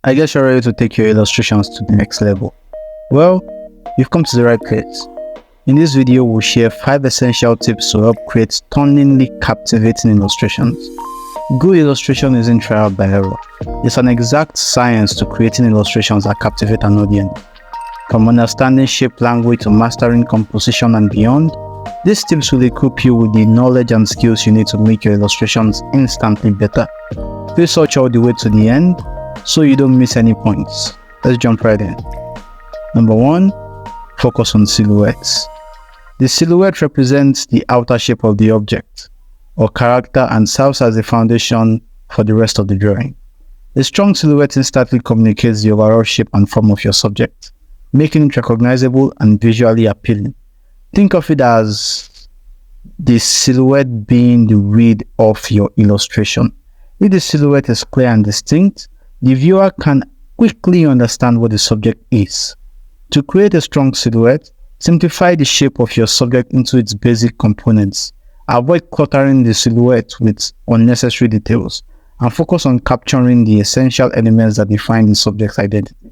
I guess you're ready to take your illustrations to the next level. Well, you've come to the right place. In this video, we'll share 5 essential tips to help create stunningly captivating illustrations. Good illustration isn't trial by error. It's an exact science to creating illustrations that captivate an audience. From understanding shape language to mastering composition and beyond, these tips will equip you with the knowledge and skills you need to make your illustrations instantly better. Please watch all the way to the end so you don't miss any points. Let's jump right in. Number 1, focus on silhouettes. The silhouette represents the outer shape of the object or character and serves as the foundation for the rest of the drawing. A strong silhouette instantly communicates the overall shape and form of your subject, making it recognizable and visually appealing. Think of it as the silhouette being the read of your illustration. If the silhouette is clear and distinct, the viewer can quickly understand what the subject is. To create a strong silhouette, simplify the shape of your subject into its basic components. Avoid cluttering the silhouette with unnecessary details and focus on capturing the essential elements that define the subject's identity.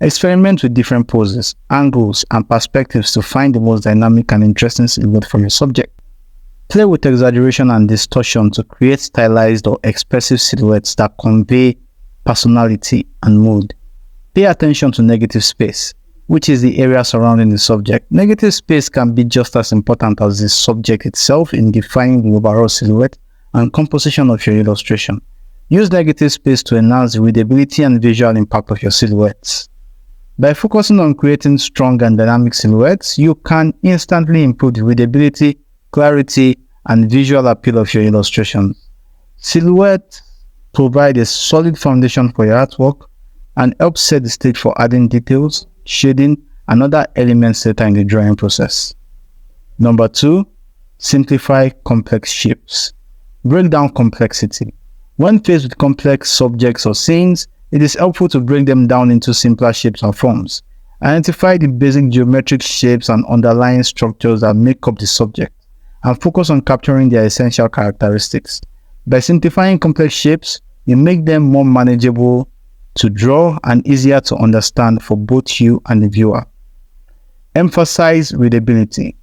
Experiment with different poses, angles, and perspectives to find the most dynamic and interesting silhouette for your subject. Play with exaggeration and distortion to create stylized or expressive silhouettes that convey personality and mood. Pay attention to negative space, which is the area surrounding the subject. Negative space can be just as important as the subject itself in defining the overall silhouette and composition of your illustration. Use negative space to enhance the readability and visual impact of your silhouettes. By focusing on creating strong and dynamic silhouettes, you can instantly improve the readability, clarity, and visual appeal of your illustrations. Silhouettes provide a solid foundation for your artwork and help set the stage for adding details, shading, and other elements later in the drawing process. Number 2, simplify complex shapes. Break down complexity. When faced with complex subjects or scenes, it is helpful to break them down into simpler shapes and forms. Identify the basic geometric shapes and underlying structures that make up the subject, and focus on capturing their essential characteristics. By simplifying complex shapes, you make them more manageable to draw and easier to understand for both you and the viewer. Emphasize readability.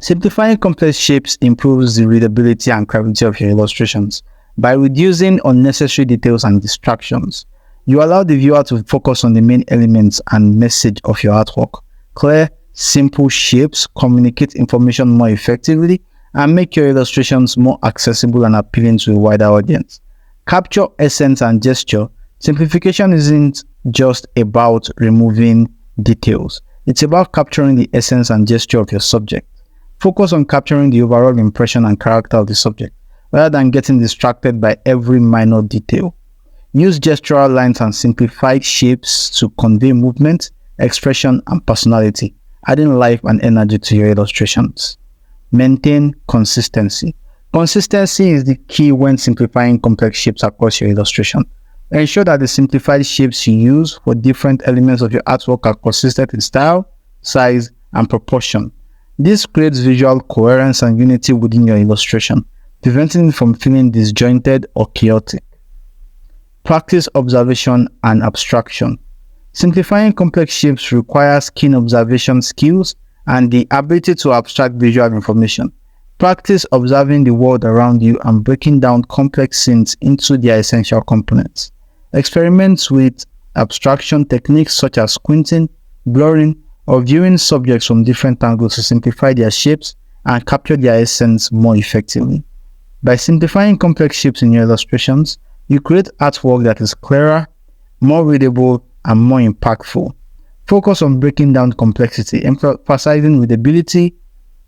Simplifying complex shapes improves the readability and clarity of your illustrations. By reducing unnecessary details and distractions, you allow the viewer to focus on the main elements and message of your artwork. Clear, simple shapes communicate information more effectively and make your illustrations more accessible and appealing to a wider audience. Capture essence and gesture. Simplification isn't just about removing details. It's about capturing the essence and gesture of your subject. Focus on capturing the overall impression and character of the subject, rather than getting distracted by every minor detail. Use gestural lines and simplified shapes to convey movement, expression, and personality, adding life and energy to your illustrations. Maintain consistency. Consistency is the key when simplifying complex shapes across your illustration. Ensure that the simplified shapes you use for different elements of your artwork are consistent in style, size, and proportion. This creates visual coherence and unity within your illustration, preventing it from feeling disjointed or chaotic. Practice observation and abstraction. Simplifying complex shapes requires keen observation skills and the ability to abstract visual information. Practice observing the world around you and breaking down complex scenes into their essential components. Experiment with abstraction techniques such as squinting, blurring, or viewing subjects from different angles to simplify their shapes and capture their essence more effectively. By simplifying complex shapes in your illustrations, you create artwork that is clearer, more readable, and more impactful. Focus on breaking down complexity, emphasizing readability,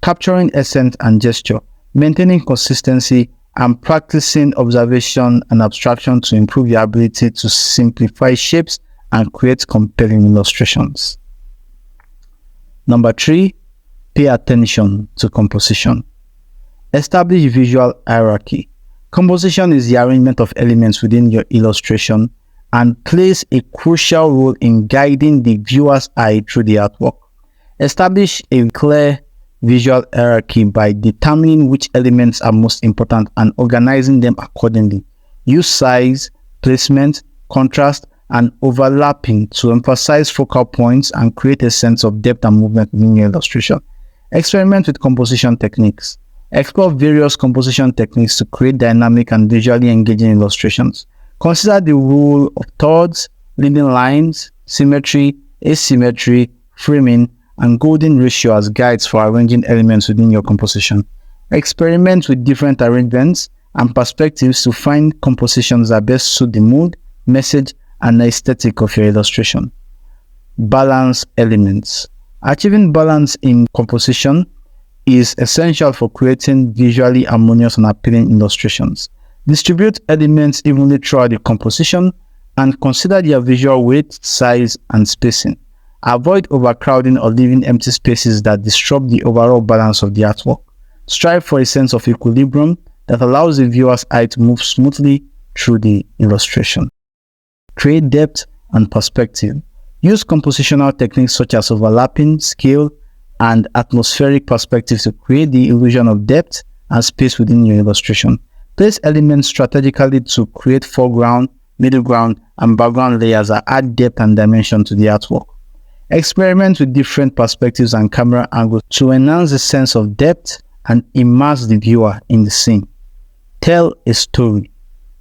capturing essence and gesture, maintaining consistency, and practicing observation and abstraction to improve your ability to simplify shapes and create compelling illustrations. Number 3, pay attention to composition. Establish visual hierarchy. Composition is the arrangement of elements within your illustration and plays a crucial role in guiding the viewer's eye through the artwork. Establish a clear visual hierarchy by determining which elements are most important and organizing them accordingly. Use size, placement, contrast, and overlapping to emphasize focal points and create a sense of depth and movement within your illustration. Experiment with composition techniques. Explore various composition techniques to create dynamic and visually engaging illustrations. Consider the rule of thirds, leading lines, symmetry, asymmetry, framing, and golden ratio as guides for arranging elements within your composition. Experiment with different arrangements and perspectives to find compositions that best suit the mood, message, and aesthetic of your illustration. Balance elements. Achieving balance in composition is essential for creating visually harmonious and appealing illustrations. Distribute elements evenly throughout the composition and consider their visual weight, size, and spacing. Avoid overcrowding or leaving empty spaces that disrupt the overall balance of the artwork. Strive for a sense of equilibrium that allows the viewer's eye to move smoothly through the illustration. Create depth and perspective. Use compositional techniques such as overlapping, scale, and atmospheric perspective to create the illusion of depth and space within your illustration. Place elements strategically to create foreground, middle ground, and background layers that add depth and dimension to the artwork. Experiment with different perspectives and camera angles to enhance the sense of depth and immerse the viewer in the scene. Tell a story.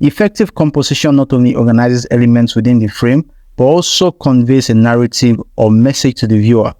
Effective composition not only organizes elements within the frame, but also conveys a narrative or message to the viewer.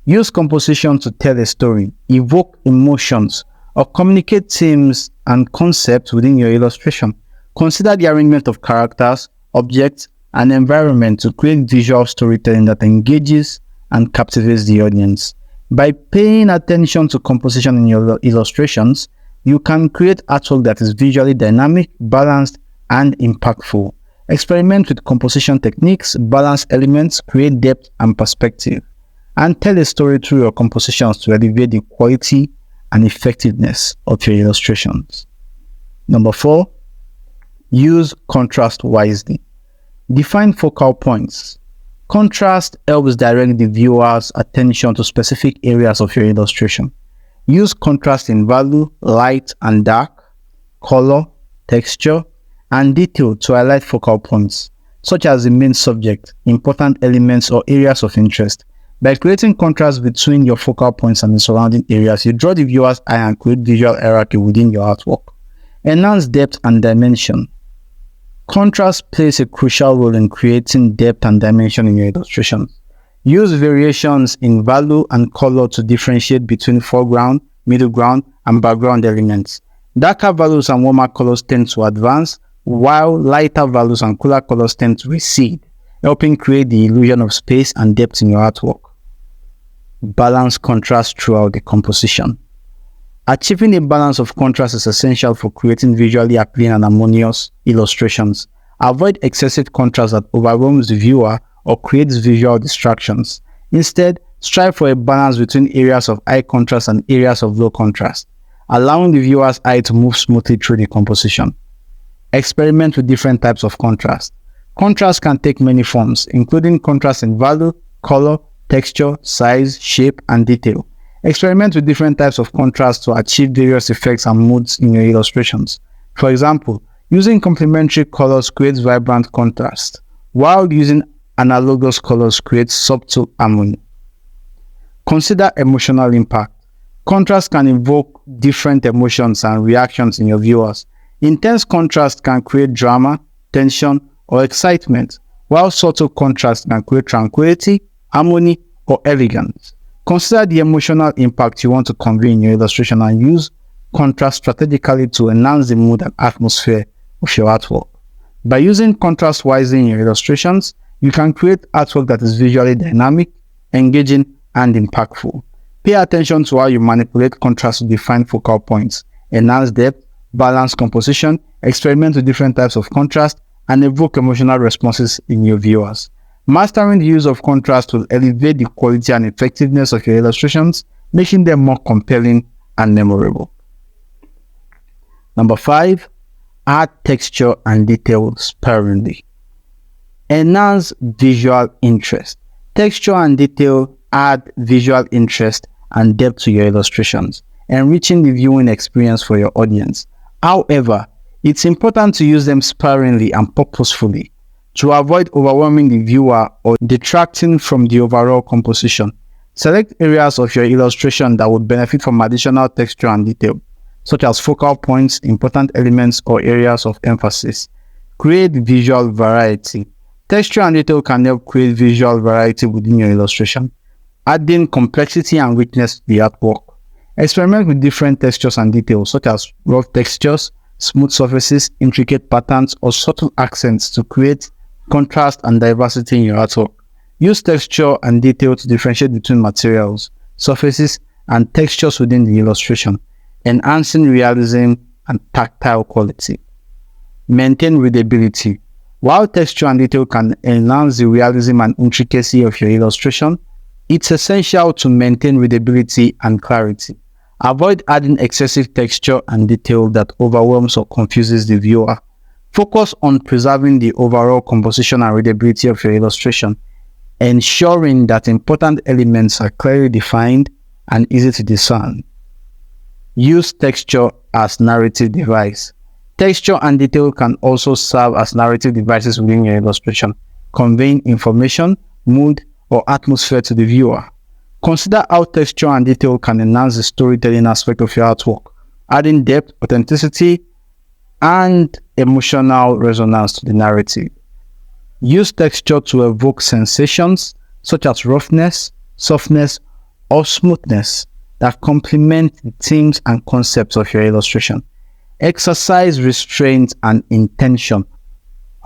Use composition to tell a story, evoke emotions, or communicate themes and concepts within your illustration. Consider the arrangement of characters, objects, and environment to create visual storytelling that engages and captivates the audience. By paying attention to composition in your illustrations, you can create artwork that is visually dynamic, balanced, and impactful. Experiment with composition techniques, balance elements, create depth and perspective, and tell a story through your compositions to elevate the quality and effectiveness of your illustrations. Number 4, use contrast wisely. Define focal points. Contrast helps direct the viewer's attention to specific areas of your illustration. Use contrast in value, light and dark, color, texture, and detail to highlight focal points, such as the main subject, important elements, or areas of interest. By creating contrast between your focal points and the surrounding areas, you draw the viewer's eye and create visual hierarchy within your artwork. Enhance depth and dimension. Contrast plays a crucial role in creating depth and dimension in your illustration. Use variations in value and color to differentiate between foreground, middle ground, and background elements. Darker values and warmer colors tend to advance, while lighter values and cooler colors tend to recede, helping create the illusion of space and depth in your artwork. Balance contrast throughout the composition. Achieving a balance of contrast is essential for creating visually appealing and harmonious illustrations. Avoid excessive contrast that overwhelms the viewer or creates visual distractions. Instead, strive for a balance between areas of high contrast and areas of low contrast, allowing the viewer's eye to move smoothly through the composition. Experiment with different types of contrast. Contrast can take many forms, including contrast in value, color, texture, size, shape, and detail. Experiment with different types of contrast to achieve various effects and moods in your illustrations. For example, using complementary colors creates vibrant contrast, while using analogous colors creates subtle harmony. Consider emotional impact. Contrast can evoke different emotions and reactions in your viewers. Intense contrast can create drama, tension, or excitement, while subtle contrast can create tranquility, harmony, or elegance. Consider the emotional impact you want to convey in your illustration and use contrast strategically to enhance the mood and atmosphere of your artwork. By using contrast wisely in your illustrations, you can create artwork that is visually dynamic, engaging, and impactful. Pay attention to how you manipulate contrast to define focal points, enhance depth, balance composition, experiment with different types of contrast, and evoke emotional responses in your viewers. Mastering the use of contrast will elevate the quality and effectiveness of your illustrations, making them more compelling and memorable. Number 5, add texture and detail sparingly. Enhance visual interest. Texture and detail add visual interest and depth to your illustrations, enriching the viewing experience for your audience. However, it's important to use them sparingly and purposefully. To avoid overwhelming the viewer or detracting from the overall composition, select areas of your illustration that would benefit from additional texture and detail, such as focal points, important elements, or areas of emphasis. Create visual variety. Texture and detail can help create visual variety within your illustration, adding complexity and richness to the artwork. Experiment with different textures and details, such as rough textures, smooth surfaces, intricate patterns, or subtle accents to create contrast and diversity in your artwork. Use texture and detail to differentiate between materials, surfaces, and textures within the illustration, enhancing realism and tactile quality. Maintain readability. While texture and detail can enhance the realism and intricacy of your illustration, it's essential to maintain readability and clarity. Avoid adding excessive texture and detail that overwhelms or confuses the viewer. Focus on preserving the overall composition and readability of your illustration, ensuring that important elements are clearly defined and easy to discern. Use texture as narrative device. Texture and detail can also serve as narrative devices within your illustration, conveying information, mood, or atmosphere to the viewer. Consider how texture and detail can enhance the storytelling aspect of your artwork, adding depth, authenticity, and emotional resonance to the narrative. Use texture to evoke sensations such as roughness, softness, or smoothness that complement the themes and concepts of your illustration. Exercise restraint and intention.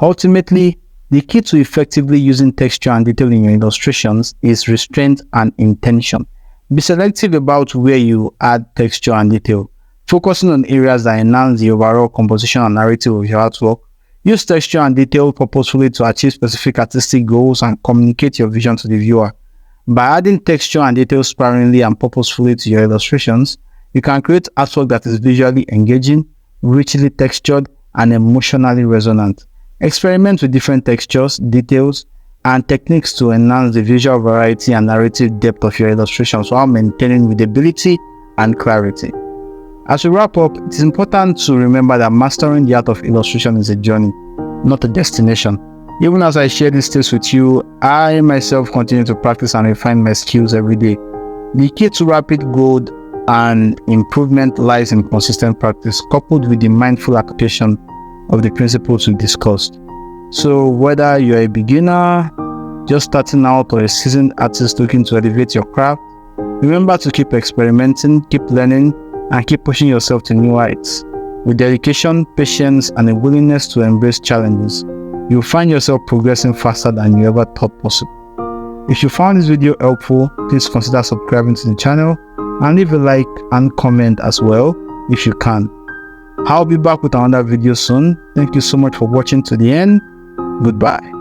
Ultimately, the key to effectively using texture and detail in your illustrations is restraint and intention. Be selective about where you add texture and detail, focusing on areas that enhance the overall composition and narrative of your artwork. Use texture and detail purposefully to achieve specific artistic goals and communicate your vision to the viewer. By adding texture and detail sparingly and purposefully to your illustrations, you can create artwork that is visually engaging, richly textured, and emotionally resonant. Experiment with different textures, details, and techniques to enhance the visual variety and narrative depth of your illustrations while maintaining readability and clarity. As we wrap up, it is important to remember that mastering the art of illustration is a journey, not a destination. Even as I share these tips with you, I myself continue to practice and refine my skills every day. The key to rapid growth and improvement lies in consistent practice, coupled with the mindful application of the principles we discussed. So whether you're a beginner, just starting out, or a seasoned artist looking to elevate your craft, remember to keep experimenting, keep learning, and keep pushing yourself to new heights. With dedication, patience, and a willingness to embrace challenges, you'll find yourself progressing faster than you ever thought possible. If you found this video helpful, please consider subscribing to the channel and leave a like and comment as well if you can. I'll be back with another video soon. Thank you so much for watching to the end. Goodbye.